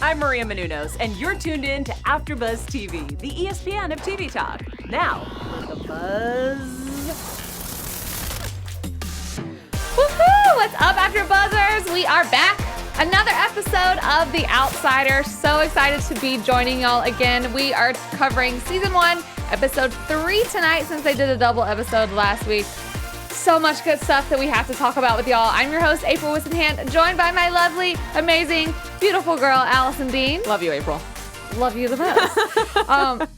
I'm Maria Menounos, and you're tuned in to AfterBuzz TV, the ESPN of TV talk. Now, let the buzz. Woohoo! What's up, AfterBuzzers? We are back. Another episode of The Outsider. So excited to be joining y'all again. We are covering season 1, episode 3 tonight, since they did a double episode last week. So much good stuff that we have to talk about with y'all. I'm your host, April Wissenhant, joined by my lovely, amazing, beautiful girl, Allison Dean. Love you, April. Love you the most.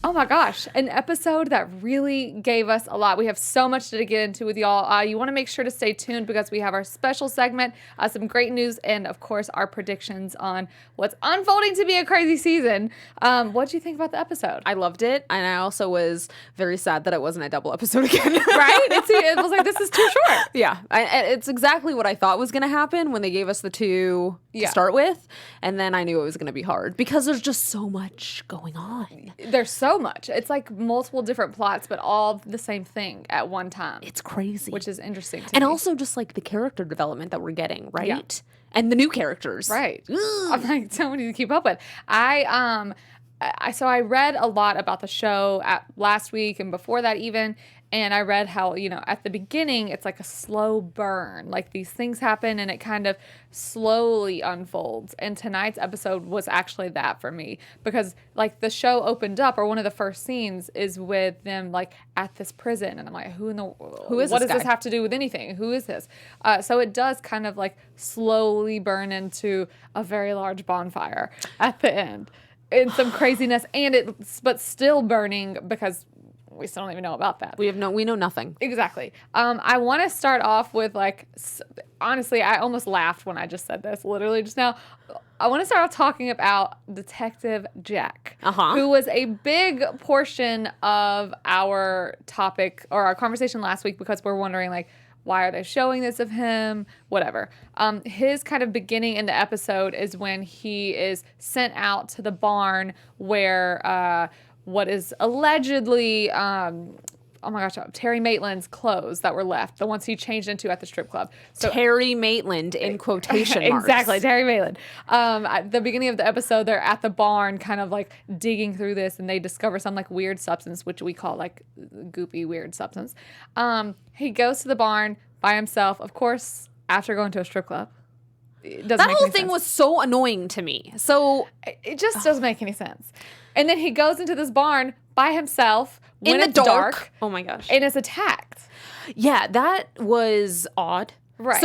Oh my gosh, an episode that really gave us a lot. We have so much to get into with y'all. You want to make sure to stay tuned because we have our special segment, some great news, and of course our predictions on what's unfolding to be a crazy season. What do you think about the episode? I loved it, and I also was very sad that it wasn't a double episode again. Right? It was like, this is too short. Yeah, it's exactly what I thought was going to happen when they gave us the two to start with, and then I knew it was going to be hard because there's just so much going on. There's so much. It's like multiple different plots, but all the same thing at one time. It's crazy. Which is interesting to and me. Also just like the character development that we're getting, right? Yeah. And the new characters. Right. I'm like, so many to keep up with. So I read a lot about the show last week and before that even, and I read how, at the beginning, it's like a slow burn. Like these things happen and it kind of slowly unfolds. And tonight's episode was actually that for me because like the show opened up, or one of the first scenes is with them like at this prison. And I'm like, who is what does this have to do with anything? Who is this? So it does kind of like slowly burn into a very large bonfire at the end. And some craziness, but still burning because we still don't even know about that. We know nothing. Exactly. I want to start off with honestly, I almost laughed when I just said this, literally just now. I want to start off talking about Detective Jack, who was a big portion of our topic or our conversation last week because we're wondering why are they showing this of him? Whatever. His kind of beginning in the episode is when he is sent out to the barn where what is allegedly, Terry Maitland's clothes that were left, the ones he changed into at the strip club. So Terry Maitland in quotation marks. Exactly, Terry Maitland. At the beginning of the episode, they're at the barn kind of digging through this, and they discover some weird substance, which we call goopy weird substance. He goes to the barn by himself, of course, after going to a strip club. That whole thing was so annoying to me. So it just doesn't make any sense. And then he goes into this barn by himself when in the it's dark. Oh my gosh. And is attacked. Yeah, that was odd. Right.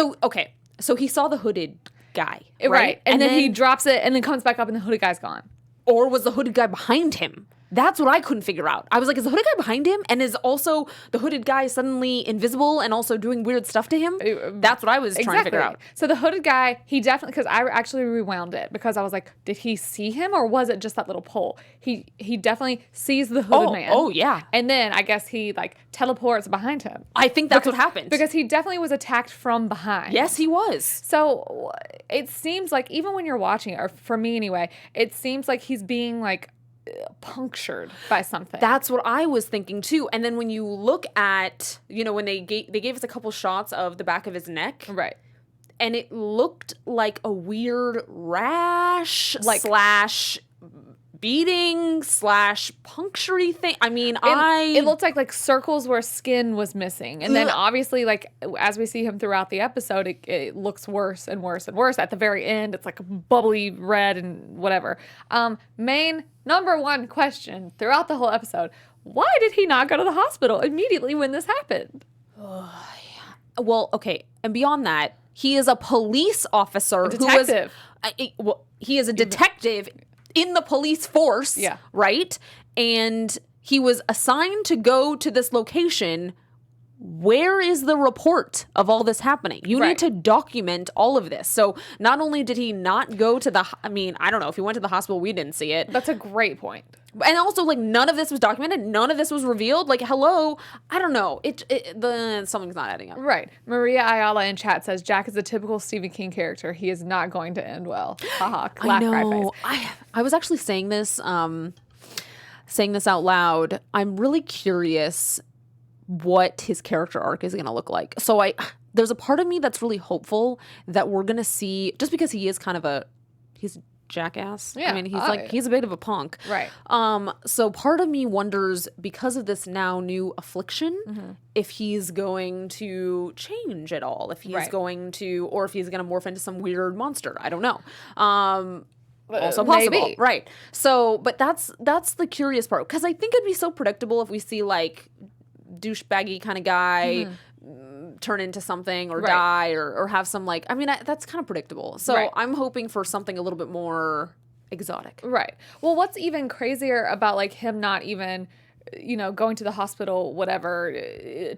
So he saw the hooded guy. Right. And then he drops it and then comes back up and the hooded guy's gone. Or was the hooded guy behind him? That's what I couldn't figure out. I was like, is the hooded guy behind him? And is also the hooded guy suddenly invisible and also doing weird stuff to him? That's what I was trying to figure out. So the hooded guy, he definitely, because I actually rewound it because I was like, did he see him or was it just that little pole? He definitely sees the hooded man. Oh, yeah. And then I guess he teleports behind him. I think that's what happened. Because he definitely was attacked from behind. Yes, he was. So it seems like even when you're watching it, or for me anyway, it seems like he's being punctured by something. That's what I was thinking too. And then when you look at, when they gave us a couple shots of the back of his neck. Right. And it looked like a weird rash slash beating slash punctury thing. I mean, it looked like circles where skin was missing. And then obviously as we see him throughout the episode, it looks worse and worse and worse. At the very end, it's bubbly red and whatever. Main number one question throughout the whole episode, why did he not go to the hospital immediately when this happened? Well, okay. And beyond that, he is a police officer. A detective. He is a detective in the police force, right? And he was assigned to go to this location. Where is the report of all this happening? You need to document all of this. So not only did he not go to I don't know, if he went to the hospital, we didn't see it. That's a great point. And also, none of this was documented. None of this was revealed. Hello, I don't know. Something's not adding up. Right. Maria Ayala in chat says, Jack is a typical Stephen King character. He is not going to end well. Haha. Laugh, cry face. I was actually saying this out loud. I'm really curious what his character arc is going to look like. So there's a part of me that's really hopeful that we're going to see, just because he is kind of he's jackass. Yeah. I mean, he's a bit of a punk. Right. So part of me wonders, because of this now new affliction, if he's going to change at all, if he's going to, or if he's going to morph into some weird monster. I don't know. Also possible. Maybe. Right. So, but that's the curious part, because I think it'd be so predictable if we see like douchebaggy kind of guy turn into something or die or have some like, I mean, that's kind of predictable. So I'm hoping for something a little bit more exotic. Right. Well, what's even crazier about like him not even, going to the hospital, whatever,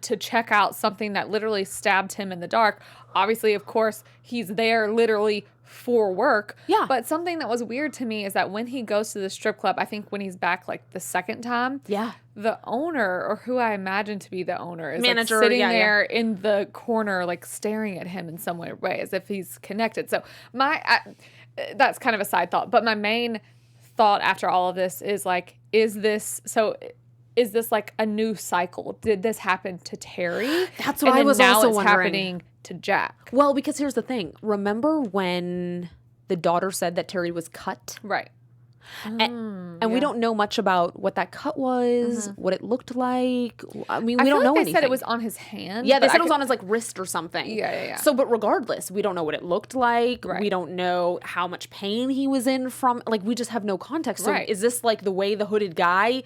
to check out something that literally stabbed him in the dark. Obviously, of course, he's there literally for work. Yeah. But something that was weird to me is that when he goes to the strip club, I think when he's back like the second time, the owner, or who I imagine to be the owner, is manager, like sitting there in the corner, like staring at him in some way as if he's connected. So that's kind of a side thought. But my main thought after all of this is like, is this like a new cycle? Did this happen to Terry? That's what I was now also it's wondering. happening to Jack. Well, because here's the thing. Remember when the daughter said that Terry was cut? Right. And we don't know much about what that cut was, what it looked like. I mean, we don't know they anything. said it was on his hand. Yeah, they said it was on his like wrist or something. Yeah. So, but regardless, we don't know what it looked like. Right. We don't know how much pain he was in from. Like, we just have no context. So, Right. is this like the way the hooded guy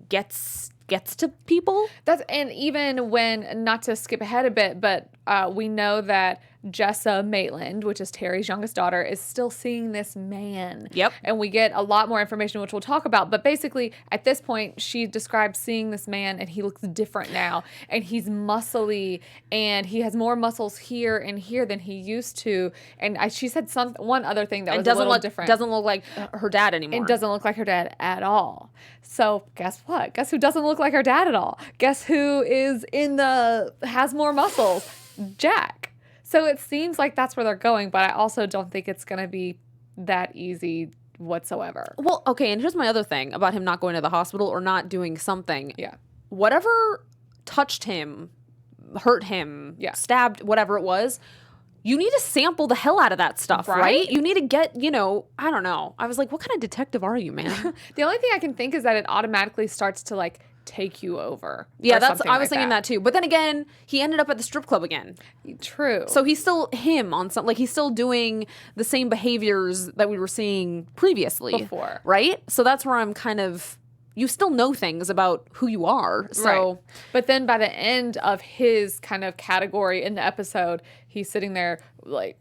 gets to people? And even when, not to skip ahead a bit, but we know that Jessa Maitland, which is Terry's youngest daughter, is still seeing this man. Yep. And we get a lot more information, which we'll talk about. But basically, at this point, she describes seeing this man, and he looks different now. And he's muscly, and he has more muscles here and here than he used to. And she said one other thing that was a little different. Doesn't look like her dad anymore. It doesn't look like her dad at all. So guess what? Guess who doesn't look like her dad at all? Guess who has more muscles? Jack. So it seems like that's where they're going, but I also don't think it's going to be that easy whatsoever. Well, okay, and here's my other thing about him not going to the hospital or not doing something. Yeah. Whatever touched him, hurt him, stabbed, whatever it was, you need to sample the hell out of that stuff, right? You need to get, I don't know. I was like, what kind of detective are you, man? The only thing I can think is that it automatically starts to like take you over. Yeah, I was thinking that too. But then again, he ended up at the strip club again. True. So he's still him on some, like he's still doing the same behaviors that we were seeing previously. Before. Right? So that's where I'm kind of, you still know things about who you are. So. Right. But then by the end of his kind of category in the episode, he's sitting there like,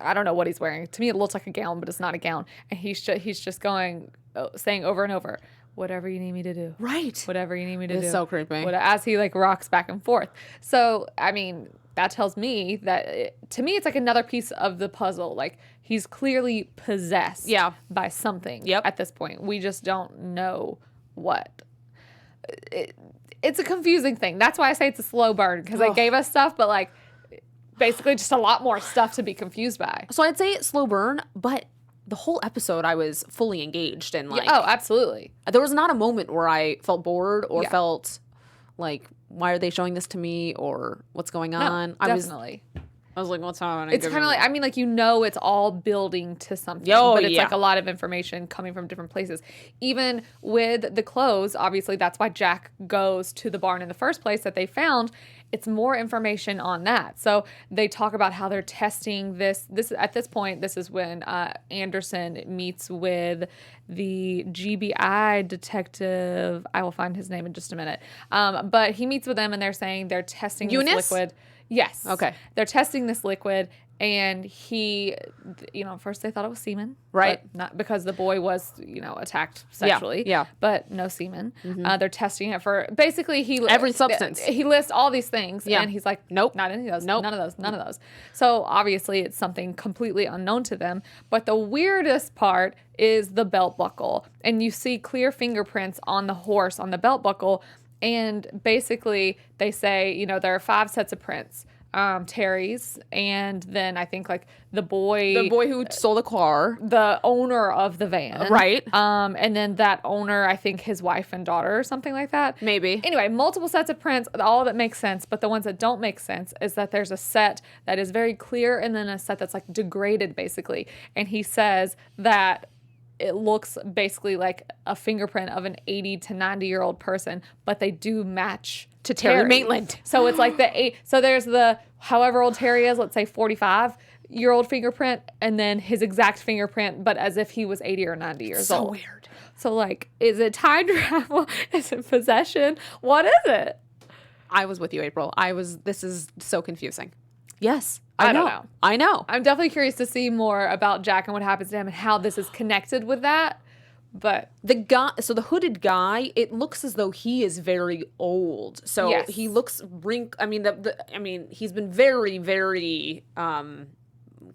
I don't know what he's wearing. To me, it looks like a gown, but it's not a gown. And he's just saying over and over, whatever you need me to do. Right. Whatever you need me to do. It's so creepy. As he like rocks back and forth. So, I mean, that tells me that, to me, it's like another piece of the puzzle. Like, he's clearly possessed by something at this point. We just don't know what. It's a confusing thing. That's why I say it's a slow burn, because they gave us stuff, but like, basically just a lot more stuff to be confused by. So I'd say it's slow burn, but the whole episode I was fully engaged in. Like, oh, absolutely. There was not a moment where I felt bored or felt like, why are they showing this to me, or what's going on? Definitely. I was like, what's happening? It's kind of like, I mean, like, it's all building to something. But it's like a lot of information coming from different places. Even with the clothes, obviously, that's why Jack goes to the barn in the first place that they found. It's more information on that. So they talk about how they're testing this. At this point, this is when Anderson meets with the GBI Detective. I will find his name in just a minute. But he meets with them, and they're saying they're testing this liquid. Yes. Okay. They're testing this liquid, and he, at first they thought it was semen. Right. But not because the boy was, attacked sexually. Yeah. But no semen. They're testing it for, basically, every substance. He lists all these things, and he's like, nope. Not any of those. Nope. None of those. None of those. So obviously it's something completely unknown to them. But the weirdest part is the belt buckle. And you see clear fingerprints on the horse on the belt buckle. And basically, they say, there are 5 sets of prints. Terry's, and then I think like the boy who stole the car, the owner of the van, right? And then that owner, I think his wife and daughter or something like that. Maybe. Anyway, multiple sets of prints. All of it makes sense, but the ones that don't make sense is that there's a set that is very clear and then a set that's like degraded, basically. And he says that it looks basically like a fingerprint of an 80 to 90-year-old person, but they do match to Terry Maitland. So it's like so there's the however old Terry is, let's say 45-year-old fingerprint, and then his exact fingerprint, but as if he was 80 or 90 years old. So weird. So like, is it time travel? Is it possession? What is it? I was with you, April. This is so confusing. Yes. I don't know. I know. I'm definitely curious to see more about Jack and what happens to him and how this is connected with that. But the hooded guy, it looks as though he is very old. So yes. he looks I mean, he's been very, very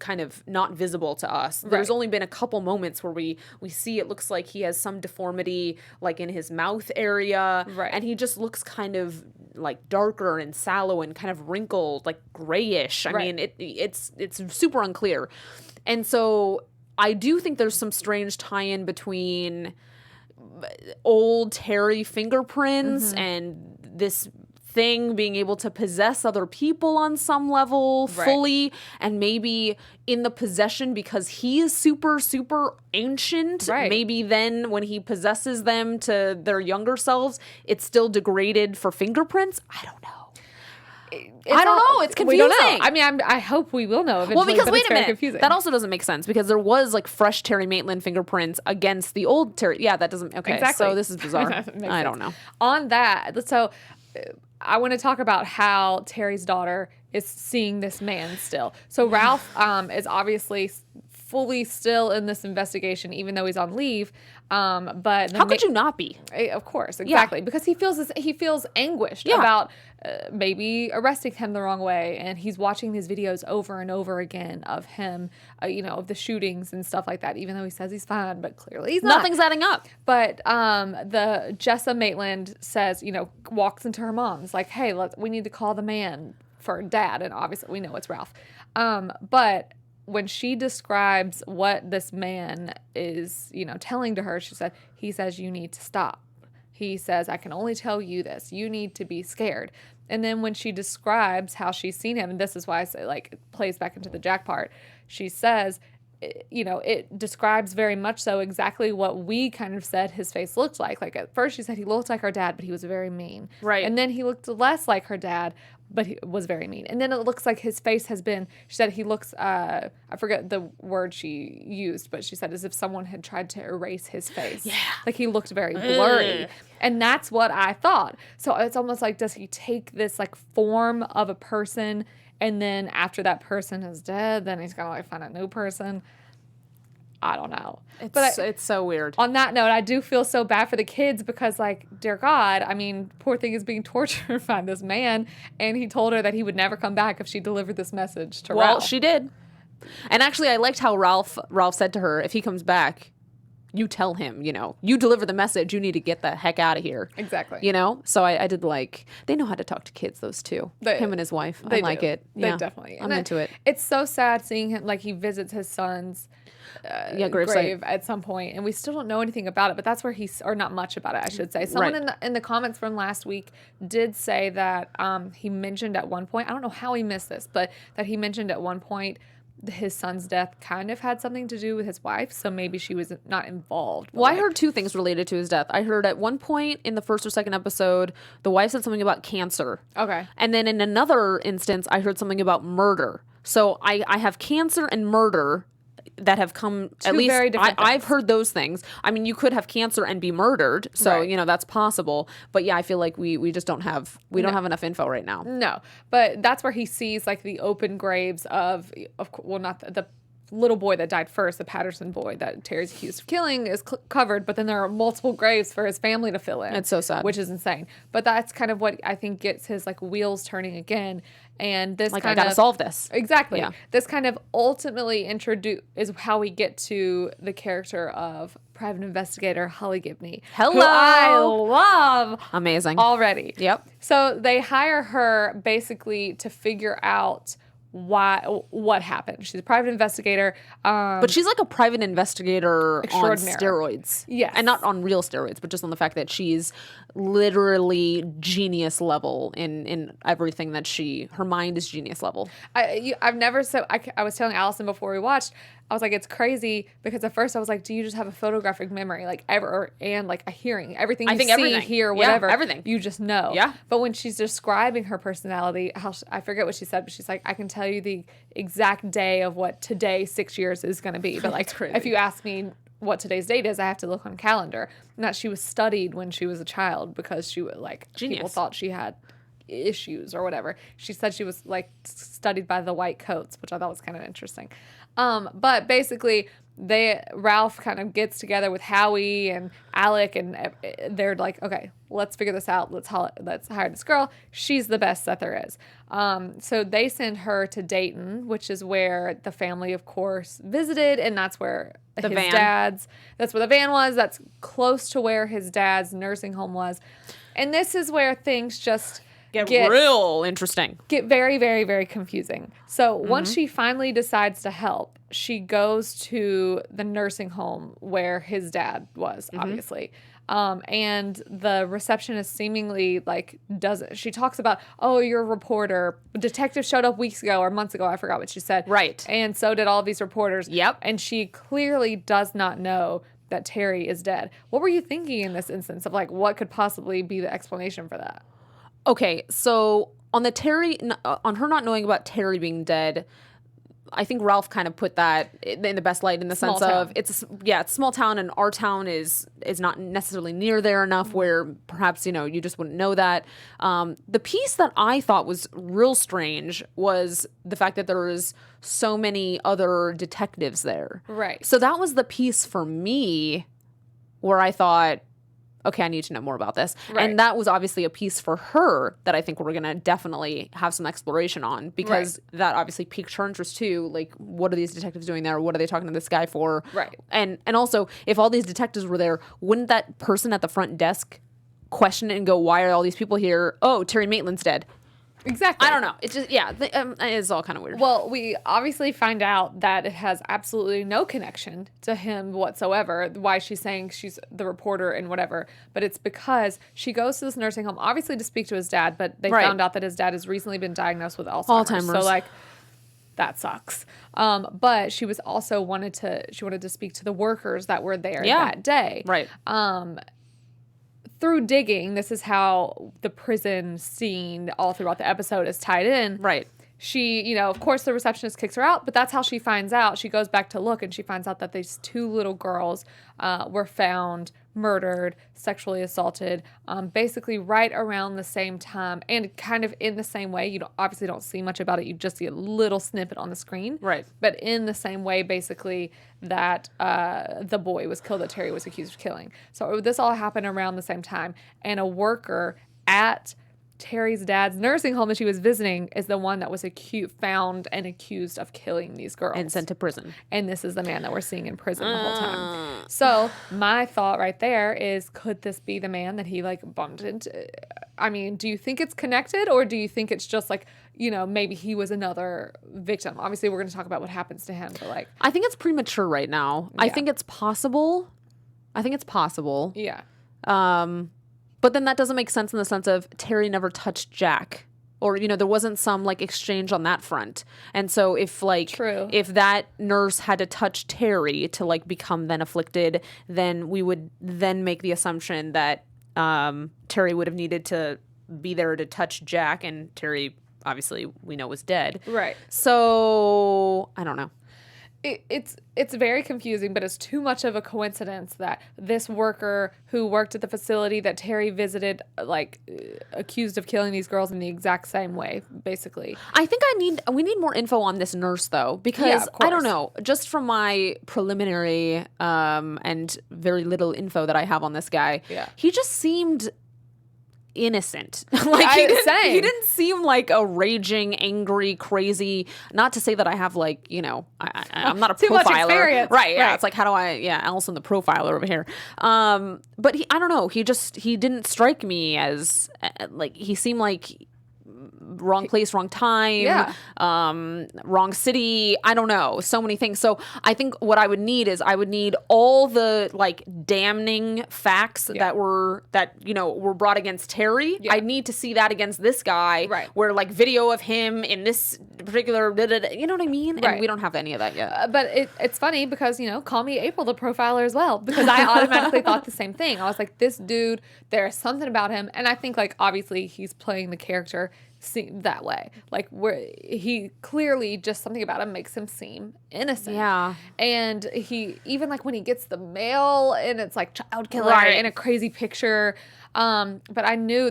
kind of not visible to us. There's only been a couple moments where we see it looks like he has some deformity like in his mouth area. Right. And he just looks kind of like darker and sallow and kind of wrinkled, like grayish. I mean, it's super unclear. And so I do think there's some strange tie-in between old Terry fingerprints and this thing being able to possess other people on some level fully, and maybe in the possession because he is super, super ancient. Right. Maybe then when he possesses them to their younger selves, it's still degraded for fingerprints. I don't know. I don't know. It's confusing. We don't know. I mean, I hope we will know eventually. Well, because but wait it's a very minute, confusing. that also doesn't make sense because there was like fresh Terry Maitland fingerprints against the old Terry. Yeah, that doesn't. Okay, exactly. So this is bizarre. I don't know. On that, so I want to talk about how Terry's daughter is seeing this man still. So Ralph is obviously fully still in this investigation, even though he's on leave. But how could you not be? Of course, exactly, because he feels anguished about maybe arresting him the wrong way, and he's watching these videos over and over again of him, of the shootings and stuff like that. Even though he says he's fine, but clearly he's not. Nothing's adding up. But the Jessa Maitland says, walks into her mom's like, "Hey, we need to call the man for Dad," and obviously we know it's Ralph. But when she describes what this man is, telling to her, he says, "You need to stop." He says, "I can only tell you this. You need to be scared." And then when she describes how she's seen him, and this is why I say, like, it plays back into the Jack part, she says, it describes very much so exactly what we kind of said his face looked like. Like, at first she said he looked like her dad, but he was very mean. Right. And then he looked less like her dad, but he was very mean. And then it looks like his face has been, she said he looks, I forget the word she used, but she said as if someone had tried to erase his face. Yeah. Like he looked very blurry. And that's what I thought. So it's almost like, does he take this like form of a person, and then after that person is dead, then he's gonna like find a new person? I don't know. It's so weird. On that note, I do feel so bad for the kids because, like, dear God, I mean, poor thing is being tortured by this man, and he told her that he would never come back if she delivered this message to Ralph. Well, she did. And actually, I liked how Ralph said to her, if he comes back, you tell him, you deliver the message, you need to get the heck out of here. Exactly. So I did like, they know how to talk to kids, those two. Him and his wife. I like it. They Yeah. definitely. I'm into it. It's so sad seeing him, like, he visits his son's grave at some point, and we still don't know anything about it, but that's where or not much about it, I should say. Someone in the comments from last week did say that he mentioned at one point, I don't know how he missed this, but that he mentioned at one point his son's death kind of had something to do with his wife, so maybe she was not involved. Well, I heard two things related to his death. I heard at one point in the first or second episode, the wife said something about cancer. Okay. And then in another instance, I heard something about murder. So I have cancer and murder that have come, at least very different things. I've heard those things. I mean, you could have cancer and be murdered, so that's possible. But yeah, I feel like we just don't have have enough info right now. No, but that's where he sees like the open graves of not the little boy that died first, the Patterson boy that Terry's accused of killing, is covered, but then there are multiple graves for his family to fill in. It's so sad. Which is insane. But that's kind of what I think gets his like wheels turning again. And this Like, kind I gotta of solve this. Exactly. Yeah. This kind of ultimately is how we get to the character of Private Investigator Holly Gibney. Hello. Who I love Amazing. already. Yep. So they hire her basically to figure out what happened. She's a private investigator. But she's like a private investigator on Extraordinary. steroids. Yes. And not on real steroids, but just on the fact that she's literally genius level in everything that her mind is genius level. I've never, I was telling Allison before we watched, I was like, it's crazy because at first I was like, do you just have a photographic memory, like and like a hearing, everything you see, everything. hear, Yeah, whatever, everything. you just know. Yeah. But when she's describing her personality, I forget what she said, but she's like, I can tell you the exact day of what today 6 years is going to be. But like, if you ask me what today's date is, I have to look on a calendar. And that she was studied when she was a child because she was like, Genius. People thought she had issues or whatever. She said she was like studied by the white coats, which I thought was kind of interesting. But basically Ralph kind of gets together with Howie and Alec, and they're like, okay, let's figure this out. Let's hire this girl. She's the best that there is. So they send her to Dayton, which is where the family, of course, visited, and that's where that's where the van was. That's close to where his dad's nursing home was. And this is where things just get real interesting. Get very, very, very confusing. So once she finally decides to help, she goes to the nursing home where his dad was, obviously. And the receptionist seemingly she talks about, oh, you're a reporter. A detective showed up weeks ago or months ago. I forgot what she said. Right. And so did all these reporters. Yep. And she clearly does not know that Terry is dead. What were you thinking in this instance of what could possibly be the explanation for that? Okay, so on her not knowing about Terry being dead, I think Ralph kind of put that in the best light in the sense of it's a small town, and our town is not necessarily near there enough where perhaps you just wouldn't know that. The piece that I thought was real strange was the fact that there was so many other detectives there. Right. So that was the piece for me where I thought, okay, I need to know more about this. Right. And that was obviously a piece for her that I think we're going to definitely have some exploration on, because that obviously piqued her interest too. Like, what are these detectives doing there? What are they talking to this guy for? Right. And also, if all these detectives were there, wouldn't that person at the front desk question it and go, why are all these people here? Oh, Terry Maitland's dead. Exactly. I don't know. It's just, it's all kind of weird. Well, we obviously find out that it has absolutely no connection to him whatsoever, why she's saying she's the reporter and whatever. But it's because she goes to this nursing home, obviously to speak to his dad, but they found out that his dad has recently been diagnosed with Alzheimer's. So, that sucks. But she was also wanted to speak to the workers that were there that day. Right. Through digging, this is how the prison scene all throughout the episode is tied in. Right. She, of course the receptionist kicks her out, but that's how she finds out. She goes back to look and she finds out that these two little girls were found murdered, sexually assaulted, basically right around the same time and kind of in the same way. You obviously don't see much about it. You just see a little snippet on the screen. Right. But in the same way, basically, that the boy was killed that Terry was accused of killing. So this all happened around the same time. And a worker at Terry's dad's nursing home that she was visiting is the one that was found and accused of killing these girls. And sent to prison. And this is the man that we're seeing in prison the whole time. So my thought right there is, could this be the man that he bumped into? I mean, do you think it's connected, or do you think it's just maybe he was another victim? Obviously, we're going to talk about what happens to him, but I think it's premature right now. Yeah. I think it's possible. Yeah. But then that doesn't make sense in the sense of Terry never touched Jack, or there wasn't some exchange on that front. And so if True. if that nurse had to touch Terry to become then afflicted, then we would then make the assumption that Terry would have needed to be there to touch Jack, and Terry obviously we know was dead. Right. So I don't know. it's very confusing, but it's too much of a coincidence that this worker who worked at the facility that Terry visited, like, accused of killing these girls in the exact same way, basically. I think we need more info on this nurse, though, because I don't know, just from my preliminary and very little info that I have on this guy, he just seemed innocent. Like he didn't seem like a raging, angry, crazy. Not to say that I have, like, you know, I'm not a too profiler, much experience. Right? Yeah, it's like, how do I? Yeah, Allison the profiler over here. But I don't know. He didn't strike me as like, he seemed like wrong place, wrong time, wrong city. I don't know. So many things. So I think what I would need is all the, like, damning facts that were brought against Terry. I need to see that against this guy. Right. Where, like, video of him in this particular, you know what I mean? Right. And we don't have any of that yet. But it's funny because, you know, call me April the profiler as well, because I automatically thought the same thing. I was like, this dude, there's something about him. And I think, like, obviously he's playing the character that way, like, where he clearly, just something about him makes him seem innocent. And he, even like when he gets the mail and it's like child killer in a crazy picture, but I knew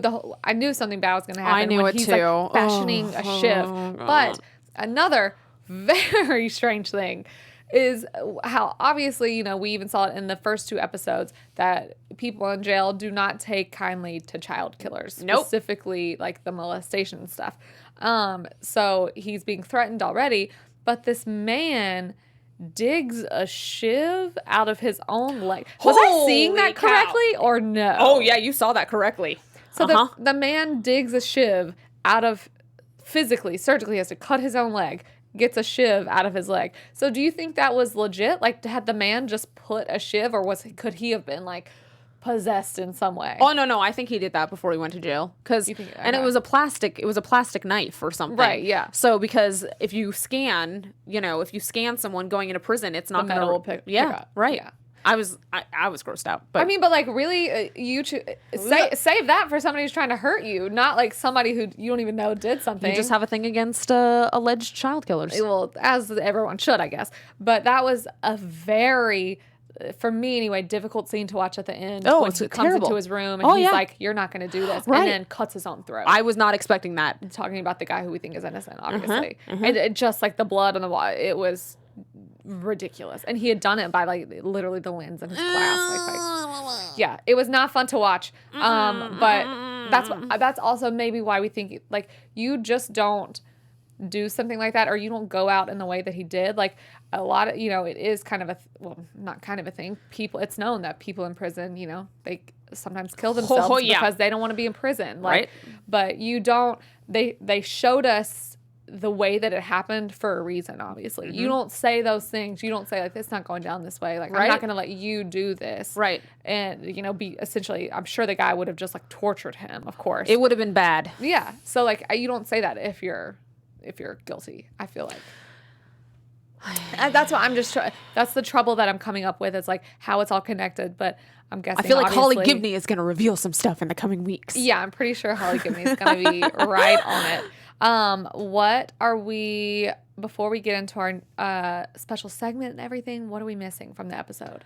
something bad was going to happen. I knew when it he's too. Like fashioning a shiv. But another very strange thing is how, obviously, you know, we even saw it in the first 2 episodes that people in jail do not take kindly to child killers, specifically like the molestation stuff. So he's being threatened already, but this man digs a shiv out of his own leg. Was I seeing that correctly or no? Oh yeah, you saw that correctly. So the man digs a shiv out of, physically, surgically has to cut his own leg, gets a shiv out of his leg. So do you think that was legit? Like, had the man just put a shiv, or could he have been, like, possessed in some way? Oh no, I think he did that before he went to jail. And it was a plastic knife or something. Right, yeah. So because if you scan someone going into prison, it's not going to pick up. Right. Yeah. I was grossed out. But I mean, but, like, really, save that for somebody who's trying to hurt you, not like somebody who you don't even know did something. You just have a thing against alleged child killers. Well, as everyone should, I guess. But that was a very, for me anyway, difficult scene to watch at the end. Oh, when it's he comes terrible. into his room and he's like, "You're not going to do this," and then cuts his own throat. I was not expecting that. Talking about the guy who we think is innocent, obviously, and it just, like, the blood on the wall, it was ridiculous. And he had done it by, like, literally the lens in his glass. Yeah, it was not fun to watch. But that's also maybe why we think, like, you just don't do something like that, or you don't go out in the way that he did. Like, a lot of, you know, it is kind of not kind of a thing. It's known that people in prison, you know, they sometimes kill themselves because they don't want to be in prison. Like, but you don't, they showed us the way that it happened for a reason, obviously. You don't say those things. You don't say, like, it's not going down this way. Like, I'm not going to let you do this. Right. And, you know, be essentially, I'm sure the guy would have just, like, tortured him, of course. It would have been bad. Yeah. So, like, you don't say that if you're guilty, I feel like. And that's what I'm just that's the trouble that I'm coming up with. It's like how it's all connected, but I'm guessing I feel like Holly Gibney is going to reveal some stuff in the coming weeks. Yeah, I'm pretty sure Holly Gibney is going to be right on it. What are we, before we get into our special segment and everything, what are we missing from the episode?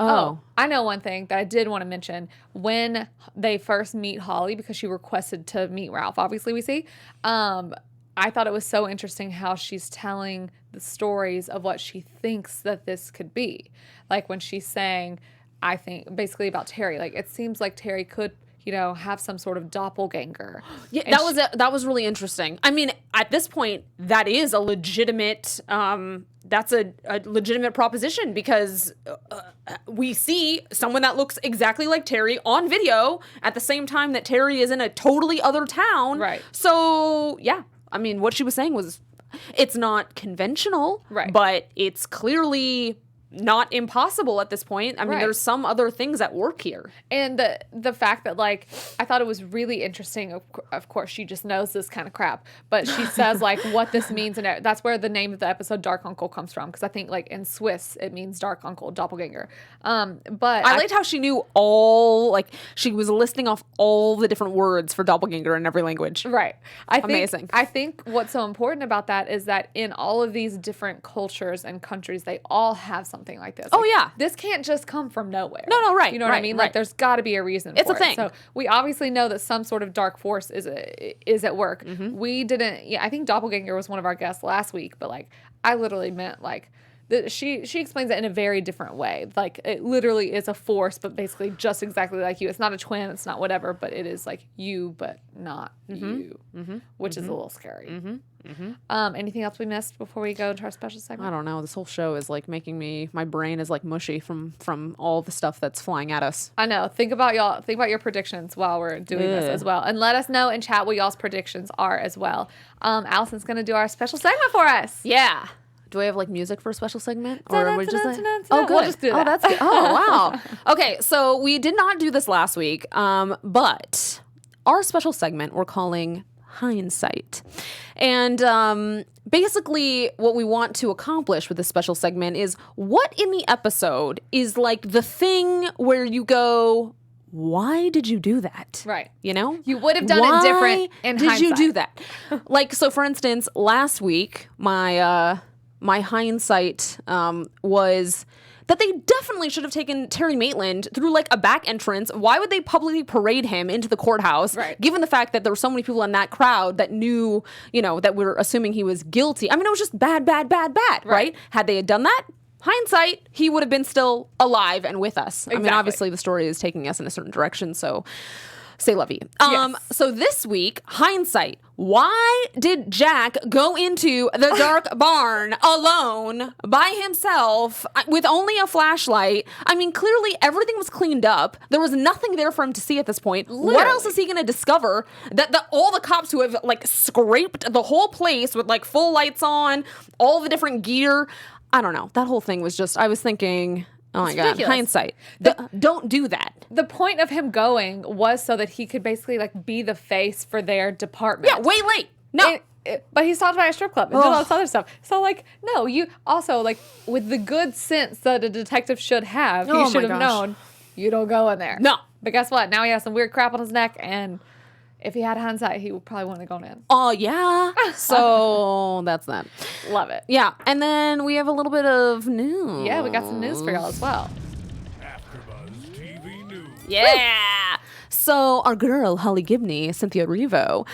Oh, I know one thing that I did want to mention. When they first meet Holly, because she requested to meet Ralph, obviously we see, I thought it was so interesting how she's telling the stories of what she thinks that this could be. Like when she's saying, I think, basically about Terry, like, it seems like Terry could, you know, have some sort of doppelganger. Yeah, that was really interesting. I mean, at this point, that is a legitimate, that's a legitimate proposition, because we see someone that looks exactly like Terry on video at the same time that Terry is in a totally other town. Right. So, yeah. I mean, what she was saying was, it's not conventional, but it's clearly not impossible at this point. I mean, there's some other things at work here. And the fact that, like, I thought it was really interesting. Of course, she just knows this kind of crap. But she says, like, what this means. And that's where the name of the episode Dark Uncle comes from. Because I think, like, in Swiss, it means Dark Uncle, Doppelganger. But I liked how she knew all, like, she was listing off all the different words for Doppelganger in every language. Right. Amazing. I think what's so important about that is that in all of these different cultures and countries, they all have something like this. Oh, like, yeah. This can't just come from nowhere. No, right. You know what I mean? Like, there's got to be a reason for it. It's a thing. So we obviously know that some sort of dark force is at work. We didn't, I think Doppelganger was one of our guests last week, but, like, I literally meant, like, she explains it in a very different way. Like, it literally is a force, but basically just exactly like you. It's not a twin, it's not whatever, but it is like you, but not you, which is a little scary. Anything else we missed before we go into our special segment? I don't know. This whole show is like making my brain is like mushy from all the stuff that's flying at us. I know. Think about your predictions while we're doing this as well. And let us know in chat what y'all's predictions are as well. Allison's going to do our special segment for us. Yeah. Do I have like music for a special segment? Or are we just like, oh, good. We'll just do that. Oh, that's good. Oh, wow. Okay, so we did not do this last week, but our special segment we're calling Hindsight. And basically what we want to accomplish with this special segment is what in the episode is like the thing where you go, why did you do that? Right. You know? You would have done it different in hindsight. Did you do hindsight. that? Like, so for instance, last week, my hindsight was that they definitely should have taken Terry Maitland through like a back entrance. Why would they publicly parade him into the courthouse? Right. Given the fact that there were so many people in that crowd that knew, that were assuming he was guilty. I mean, it was just bad, right? Had they done that, hindsight, he would have been still alive and with us. Exactly. I mean, obviously the story is taking us in a certain direction, so say la vie. Yes. So this week, hindsight. Why did Jack go into the dark barn alone by himself with only a flashlight? I mean, clearly everything was cleaned up. There was nothing there for him to see at this point. Literally. What else is he going to discover? That all the cops who have like scraped the whole place with like full lights on, all the different gear. I don't know. That whole thing was just, I was thinking, oh my God, ridiculous. hindsight. Don't do that. The point of him going was so that he could basically like be the face for their department. Yeah, way late. No. But he stopped by a strip club and did all this other stuff. So, like, no, you also, like, with the good sense that a detective should have, he should have known you don't go in there. No. But guess what? Now he has some weird crap on his neck, and if he had hindsight, he probably wouldn't have gone in. Oh, yeah. So that's that. Love it. Yeah. And then we have a little bit of news. Yeah, we got some news for y'all as well. AfterBuzz TV News. Yeah. So our girl, Holly Gibney, Cynthia Erivo,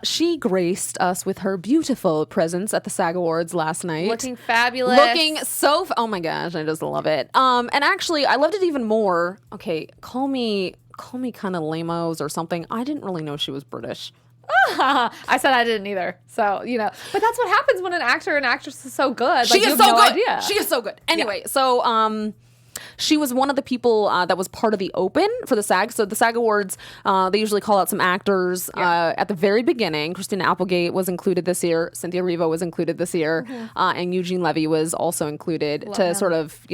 she graced us with her beautiful presence at the SAG Awards last night. Looking fabulous. Looking so... oh, my gosh. I just love it. And actually, I loved it even more. Okay, call me kind of lame-os or something. I didn't really know she was British. I said I didn't either. So, but that's what happens when an actor and actress is so good. She like, is you have so no good. idea. She is so good. Anyway, so she was one of the people that was part of the open for the SAG. So the SAG Awards, they usually call out some actors at the very beginning. Christina Applegate was included this year. Cynthia Erivo was included this year. And Eugene Levy was also included to sort of,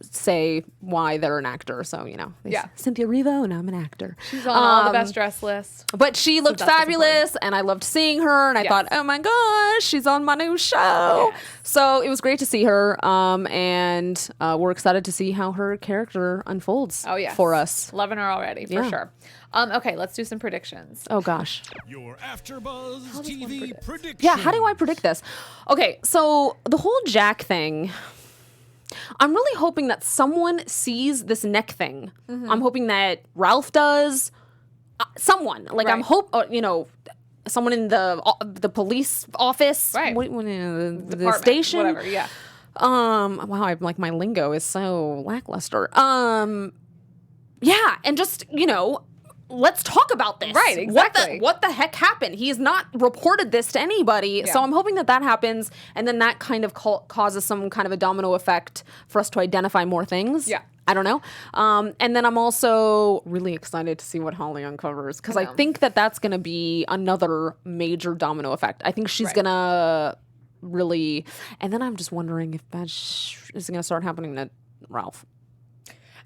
say why they're an actor. So, they say, Cynthia Erivo and I'm an actor. She's on all the best dress lists. But she looked fabulous and I loved seeing her. And I thought, oh my gosh, she's on my new show. Yes. So it was great to see her. And we're excited to see how her character unfolds for us. Loving her already, for sure. Okay, let's do some predictions. Oh, gosh. Your AfterBuzz TV prediction. Yeah, how do I predict this? Okay, so the whole Jack thing, I'm really hoping that someone sees this neck thing. I'm hoping that Ralph does. Someone. Like, I'm someone in the police office. Right. The station. Whatever, yeah. Wow, I'm like, my lingo is so lackluster. Yeah, and just, let's talk about this. Right, exactly. What the heck happened? He has not reported this to anybody. So I'm hoping that happens, and then that kind of causes some kind of a domino effect for us to identify more things. Yeah. I don't know. And then I'm also really excited to see what Holly uncovers, because I think that that's going to be another major domino effect. I think she's going to really. And then I'm just wondering if that is going to start happening to Ralph.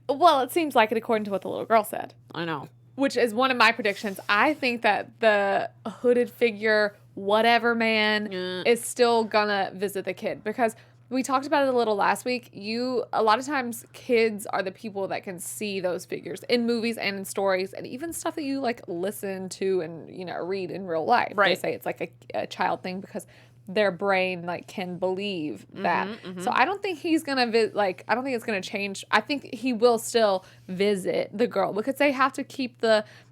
Well, it seems like it according to what the little girl said. I know. Which is one of my predictions. I think that the hooded figure, whatever man, is still gonna visit the kid, because we talked about it a little last week. A lot of times kids are the people that can see those figures in movies and in stories, and even stuff that you like listen to and, you know, read in real life. Right. They say it's like a child thing because their brain like can believe that. So I don't think he's gonna I don't think it's gonna change. I think he will still visit the girl, because they have to keep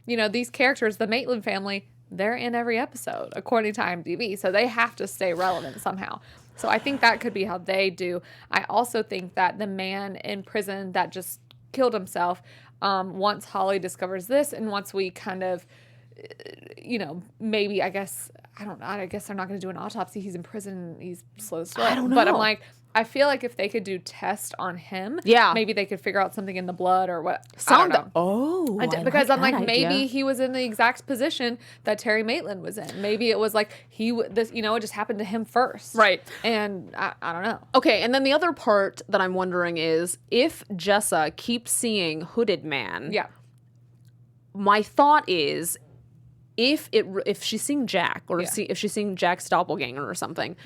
these characters, the Maitland family, they're in every episode according to IMDb, so they have to stay relevant somehow. So I think that could be how they do. I also think that the man in prison that just killed himself, once Holly discovers this, and once we kind of, maybe, I guess they're not going to do an autopsy. He's in prison. He's slow. I don't know. But I'm like, I feel like if they could do tests on him, maybe they could figure out something in the blood or what. I don't know. Oh, Because I'm like, maybe he was in the exact position that Terry Maitland was in. Maybe it was like it just happened to him first. Right. And I don't know. Okay, and then the other part that I'm wondering is if Jessa keeps seeing hooded man. Yeah. My thought is, if she's seeing Jack, or if she's seeing Jack's doppelganger or something,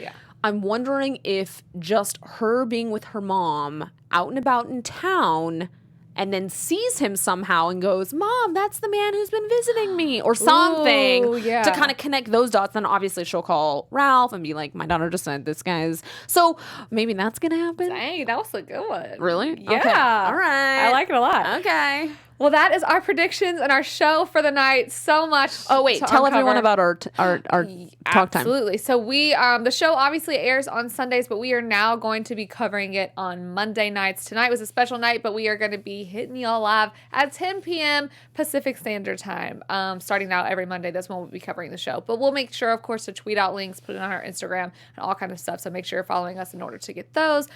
I'm wondering if just her being with her mom out and about in town, and then sees him somehow and goes, "Mom, that's the man who's been visiting me," or something. Ooh, yeah. To kind of connect those dots. Then obviously she'll call Ralph and be like, "My daughter just said this guy's." So maybe that's gonna happen. Dang, that was a good one. Really? Yeah. Okay. All right. I like it a lot. Okay. Well, that is our predictions and our show for the night. So much. Oh wait, tell everyone about our talk time. Absolutely. So we the show obviously airs on Sundays, but we are now going to be covering it on Monday nights. Tonight was a special night, but we are going to be hitting y'all live at 10 p.m. Pacific Standard Time. Starting out every Monday, that's when we'll be covering the show. But we'll make sure, of course, to tweet out links, put it on our Instagram, and all kind of stuff. So make sure you're following us in order to get those.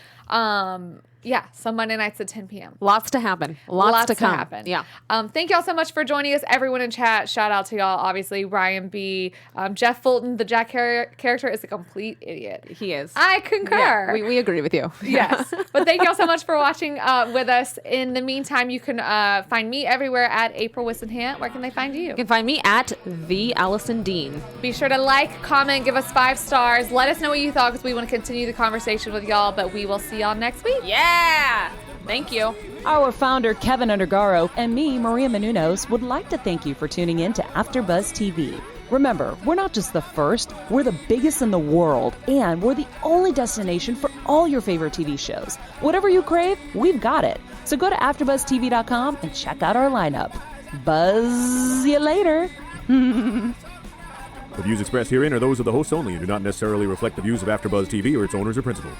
So Monday nights at 10 p.m. Lots to happen. Lots to come. happen. Yeah. Thank y'all so much for joining us, everyone in chat. Shout out to y'all, obviously, Ryan B. Jeff Fulton, the Jack character, is a complete idiot. He is. I concur. Yeah, we agree with you. Yes. But thank y'all so much for watching with us. In the meantime, you can find me everywhere at April Wissenhant. Where can they find you? You can find me at the Allison Dean. Be sure to like, comment, give us 5 stars. Let us know what you thought, because we want to continue the conversation with y'all. But we will see y'all next week. Yeah. Thank you. Our founder, Kevin Undergaro, and me, Maria Menounos, would like to thank you for tuning in to AfterBuzz TV. Remember, we're not just the first, we're the biggest in the world, and we're the only destination for all your favorite TV shows. Whatever you crave, we've got it. So go to AfterBuzzTV.com and check out our lineup. Buzz you later. The views expressed herein are those of the hosts only and do not necessarily reflect the views of AfterBuzz TV or its owners or principals.